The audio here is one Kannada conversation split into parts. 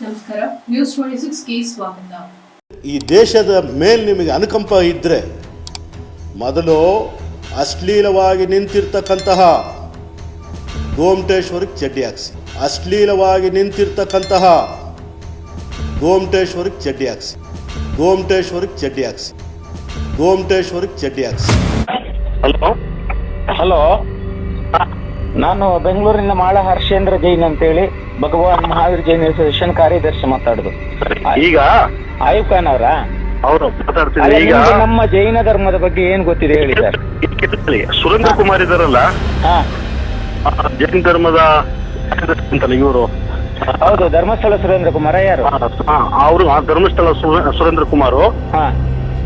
ನಮಸ್ಕಾರ, ನ್ಯೂಸ್ 26 ಗೆ ಸ್ವಾಗತ. ಈ ದೇಶದ ಮೇಲೆ ನಿಮಗೆ ಅನುಕಂಪ ಇದ್ದರೆ ಮೊದಲು ಅಶ್ಲೀಲವಾಗಿ ನಿಂತಿರ್ತಕ್ಕಂತಹ ಗೋಮಟೇಶ್ವರಿಗೆ ಚಡ್ಡಿ ಹಾಕ್ಸಿ. ಅಶ್ಲೀಲವಾಗಿ ನಿಂತಿರ್ತಕ್ಕಂತಹ ಗೋಮಟೇಶ್ವರಿಗೆ ಚಡ್ಡಿ ಹಾಕ್ಸಿ. ಗೋಮಟೇಶ್ವರಿಗೆ ಚಡ್ಡಿ ಹಾಕ್ಸಿ. ಗೋಮಟೇಶ್ವರಿಗೆ ಚಡ್ಡಿ ಹಾಕ್ಸಿ. ಹಲೋ ಹಲೋ, ನಾನು ಬೆಂಗಳೂರಿನ ಮಾಳ ಹರ್ಷೇಂದ್ರ ಜೈನ್ ಅಂತೇಳಿ ಭಗವಾನ್ ಮಹಾವೀರ್ ಜೈನ್ ಅಸೋಸಿಯೇಷನ್ ಕಾರ್ಯದರ್ಶಿ ಮಾತಾಡುದು. ಈಗ ಆಯುಬ್ ಖಾನ್ ಅವರಾ? ಅವರು ಮಾತಾಡ್ತಿದ್ದಾರೆ. ಈಗ ನಮ್ಮ ಜೈನ ಧರ್ಮದ ಬಗ್ಗೆ ಏನ್ ಗೊತ್ತಿದೆ ಹೇಳಿ ಸರ್. ಸುರೇಂದ್ರ ಕುಮಾರ್ ಇದಾರಲ್ಲ, ಹಾ ಜೈನ ಧರ್ಮದ ಅಂತಲ್ಲ ಇವರು. ಹೌದು, ಧರ್ಮಸ್ಥಳ ಸುರೇಂದ್ರ ಕುಮಾರ ಯಾರು? ಅವರು ಧರ್ಮಸ್ಥಳ ಸುರೇಂದ್ರ ಕುಮಾರ್. ಹಾ,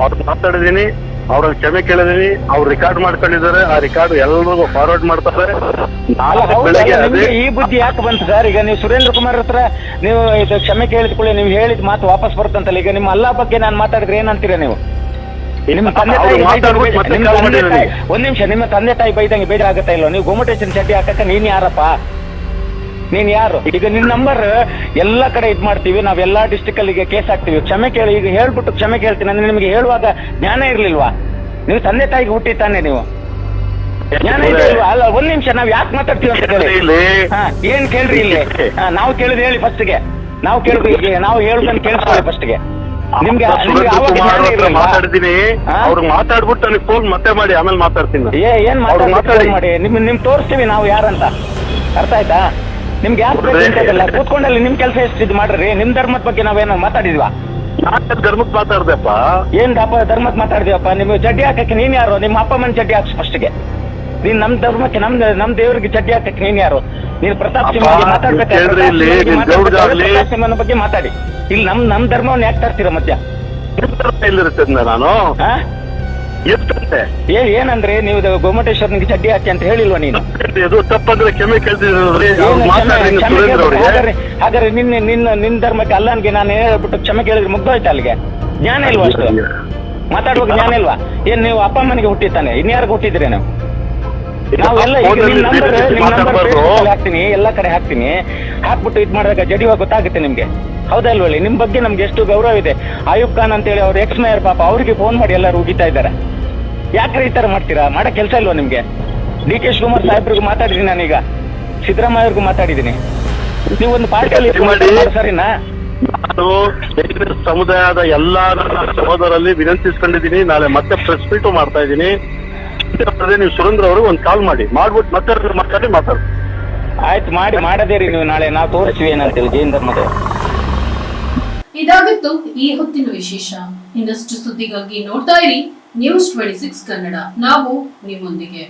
ಅವ್ರು ಮಾತಾಡಿದೀನಿ, ಅವ್ರನ್ನ ಕ್ಷಮೆ ಕೇಳಿದೀನಿ. ಅವ್ರು ರೆಕಾರ್ಡ್ ಮಾಡ್ಕೊಂಡಿದ್ದಾರೆ. ಆ ರೆಕಾರ್ಡ್ ಎಲ್ಲರಿಗೂ ಫಾರ್ವರ್ಡ್ ಮಾಡ್ತಾರೆ. ನಾಳೆ ಬೆಳಗ್ಗೆ ಅದೇ ಈ ಬುದ್ಧಿ ಯಾಕೆ ಬಂತು ಸರ್? ಈಗ ನೀವು ಸುರೇಂದ್ರ ಕುಮಾರ್ ಹತ್ರ ನೀವು ಇದು ಕ್ಷಮೆ ಕೇಳಿದ್ಕೊಳ್ಳಿ, ನೀವು ಹೇಳಿದ ಮಾತು ವಾಪಸ್ ಬರುತ್ತಂತಲ್ಲ. ಈಗ ನಿಮ್ಮ ಅಲ್ಲಾ ಬಗ್ಗೆ ನಾನು ಮಾತಾಡಿದ್ರೆ ಏನಂತೀರ ನೀವು? ನಿಮ್ಮ ತಂದೆ ತಾಯಿ ಒಂದ್ ನಿಮಿಷ, ನಿಮ್ಮ ತಂದೆ ತಾಯಿ ಬೈದಂಗೆ ಬೇಜಾರಾಗತ್ತಾ ಇಲ್ವ? ನೀವು ಗೋಮಟೇಶನ್ ಚಡ್ಡಿ ಹಾಕಕ್ಕ ನೀನ್ ಯಾರಪ್ಪ? ನೀನ್ ಯಾರು? ಈಗ ನಿನ್ ನಂಬರ್ ಎಲ್ಲಾ ಕಡೆ ಇದ್ ಮಾಡ್ತೀವಿ, ನಾವೆಲ್ಲಾ ಡಿಸ್ಟಿಕ್ ಅಲ್ಲಿಗೆ ಕೇಸ್ ಹಾಕ್ತಿವಿ. ಕ್ಷಮೆ ಕೇಳಿ, ಈಗ ಹೇಳ್ಬಿಟ್ಟು ಕ್ಷಮೆ ಕೇಳ್ತೀನಿ ಅಂದ್ರೆ ನಿಮ್ಗೆ ಹೇಳುವಾಗ ಜ್ಞಾನ ಇರ್ಲಿಲ್ವಾ? ನೀವು ತಂದೆ ತಾಯಿಗೆ ಹುಟ್ಟಿತಾನೆ, ನೀವು ಜ್ಞಾನ ಇಲ್ವಾ? ಅಲ್ಲ, ಒಂದ್ ನಿಮಿಷ, ನಾವ್ ಯಾಕೆ ಮಾತಾಡ್ತೀವಿ ಅಂತ ಹೇಳಿ. ಏನ್ ಕೇಳ್ರಿ ಇಲ್ಲಿ? ನಾವು ಕೇಳಿದ್ ಹೇಳಿ ಫಸ್ಟ್ಗೆ. ನಾವು ಕೇಳಿದ್ವಿ, ಈಗ ನಾವು ಹೇಳುದನ್ನ ಕೇಳಿಸ್ಕೊಳ್ಳಿ ಫಸ್ಟ್ಗೆ. ನಿಮ್ಗೆ ಮಾತಾಡ್ತೀನಿ. ಅವ್ರು ಮಾತಾಡ್ಬಿಟ್ಟು ನನಗೆ ಫೋನ್ ಮತ್ತೆ ಮಾಡಿ, ಆಮೇಲೆ ಮಾತಾಡ್ತೀನಿ. ಏನ್ ಮಾಡಿ ನಿಮ್ ತೋರಿಸ್ತೀವಿ ನಾವು ಯಾರಂತ. ಅರ್ಥ ಆಯ್ತಾ? ನಿಮ್ಗೆ ಯಾರು ಬೇಕಾಗಿಲ್ಲ, ಕೂತ್ಕೊಂಡಲ್ಲಿ ನಿಮ್ ಕೆಲಸ ಎಷ್ಟು ಇದು ಮಾಡ್ರಿ. ನಿಮ್ ಧರ್ಮದ ಬಗ್ಗೆ ನಾವೇನೋ ಮಾತಾಡಿದ್ವಾ? ಧರ್ಮಕ್ಕೆ ಮಾತಾಡ್ದಪ್ಪ. ಏನ್ ಧರ್ಮಕ್ಕೆ ಮಾತಾಡ್ದೀವಪ್ಪ? ನಿಮ್ಗೆ ಚಡ್ಡಿ ಹಾಕಕ್ಕೆ ನೀನ್ ಯಾರು? ನಿಮ್ಮ ಅಪ್ಪ ಅಮ್ಮನ ಚಡ್ಡಿ ಹಾಕ್ಸ್ ಫಸ್ಟ್ಗೆ. ನೀನ್ ನಮ್ ಧರ್ಮಕ್ಕೆ ನಮ್ ದೇವ್ರಿಗೆ ಚಡ್ಡಿ ಹಾಕಕ್ಕೆ ನೀನ್ ಯಾರು? ನೀನ್ ಪ್ರತಾಪ್ ಸಿಂಹ ಸಿಂಹನ ಬಗ್ಗೆ ಮಾತಾಡಿ. ಇಲ್ಲಿ ನಮ್ ಧರ್ಮವನ್ನ ಯಾಕೆ ತರ್ತೀರ ಮಧ್ಯ? ಎಲ್ಲಿರುತ್ತೆ ನಾನು ಏನಂದ್ರೆ ನೀವು ಗೋಮಟೇಶ್ವರನಿಗೆ ಚಡ್ಡಿ ಹಾಕಿ ಅಂತ ಹೇಳಿಲ್ವಾ ನೀನು? ತಪ್ಪಂದ್ರೆ ಕ್ಷಮೆ ಕೇಳ್ತಿದ್ರೆ ಹಾಗಾದ್ರೆ ನಿನ್ನ ಧರ್ಮಕ್ಕೆ ಅಲ್ಲನ್ಗೆ ನಾನು ಹೇಳ್ಬಿಟ್ಟು ಕ್ಷಮೆ ಕೇಳಿದ್ರೆ ಮುಗ್ದೋಯ್ತಾ? ಅಲ್ಲಿಗೆ ಜ್ಞಾನ ಇಲ್ವಾ? ಅಷ್ಟು ಮಾತಾಡುವಾಗ ಜ್ಞಾನ ಇಲ್ವಾ? ಏನ್ ನೀವು ಅಪ್ಪ ಅಮ್ಮನಿಗೆ ಹುಟ್ಟಿತಾನೆ, ಇನ್ಯಾರಿಗೆ ಹುಟ್ಟಿದ್ರಿ ನಾವು? ನಾವೆಲ್ಲ ಹಾಕ್ತೀನಿ, ಎಲ್ಲಾ ಕಡೆ ಹಾಕ್ತೀನಿ. ಹಾಕ್ಬಿಟ್ಟು ಇದ್ ಮಾಡಿದಾಗ ಜಡಿಯುವಾಗ ಗೊತ್ತಾಗುತ್ತೆ ನಿಮ್ಗೆ. ಹೌದಾ ಇಲ್ವಲ್ಲಿ? ನಿಮ್ ಬಗ್ಗೆ ನಮ್ಗೆ ಎಷ್ಟು ಗೌರವ ಇದೆ. ಆಯುಬ್ ಖಾನ್ ಅಂತೇಳಿ ಅವ್ರು ಎಕ್ಸ್ ಮೇಯರ್, ಪಾಪ ಅವ್ರಿಗೆ ಫೋನ್ ಮಾಡಿ ಎಲ್ಲರೂ ಉಗಿತಾ ಇದ್ದಾರೆ. ಯಾಕ್ರೆ ಈ ತರ ಮಾಡ್ತೀರಾ? ಮಾಡೋ ಕೆಲಸ ಇಲ್ವಾ ನಿಮ್ಗೆ? ಡಿ ಕೆ ಶಿವಕುಮಾರ್ ಸಾಹೇಬ್ರಿಗೂ ಮಾತಾಡಿದೀನಿ ನಾನೀಗ, ಸಿದ್ದರಾಮಯ್ಯ ಅವ್ರಿಗೂ ಮಾತಾಡಿದೀನಿ. ನೀವು ಒಂದು ಪಾರ್ಟಿಯಲ್ಲಿ ಸರಿನಾ? ನಾನು ಸಮುದಾಯದ ಎಲ್ಲಾ ಸಹೋದರಲ್ಲಿ ವಿನಂತಿಸ್ಕೊಂಡಿದ್ದೀನಿ. ನಾಳೆ ಮತ್ತೆ ಪ್ರೆಸ್ ಮೀಟು ಮಾಡ್ತಾ ಇದ್ದೀನಿ. ನೀವು ಸುರೇಂದ್ರ ಅವರು ಒಂದು ಕಾಲ್ ಮಾಡ್ಬಿಟ್ಟು ಮಾತಾಡಿ. ಆಯ್ತು, ಮಾಡದೇ ರೀ ನೀವು. ನಾಳೆ ನಾವು ತೋರಿಸ್ತೀವಿ ಏನಂತೇಳಿ ಜೈನ ಧರ್ಮದ. ಇದಾಗಿತ್ತು ಈ ಹೊತ್ತಿನ ವಿಶೇಷ. ಇನ್ನಷ್ಟು ಸುದ್ದಿಗಾಗಿ ನೋಡ್ತಾ ಇರಿ ನ್ಯೂಸ್ 26 ಕನ್ನಡ. ನಾವು ನಿಮ್ಮೊಂದಿಗೆ.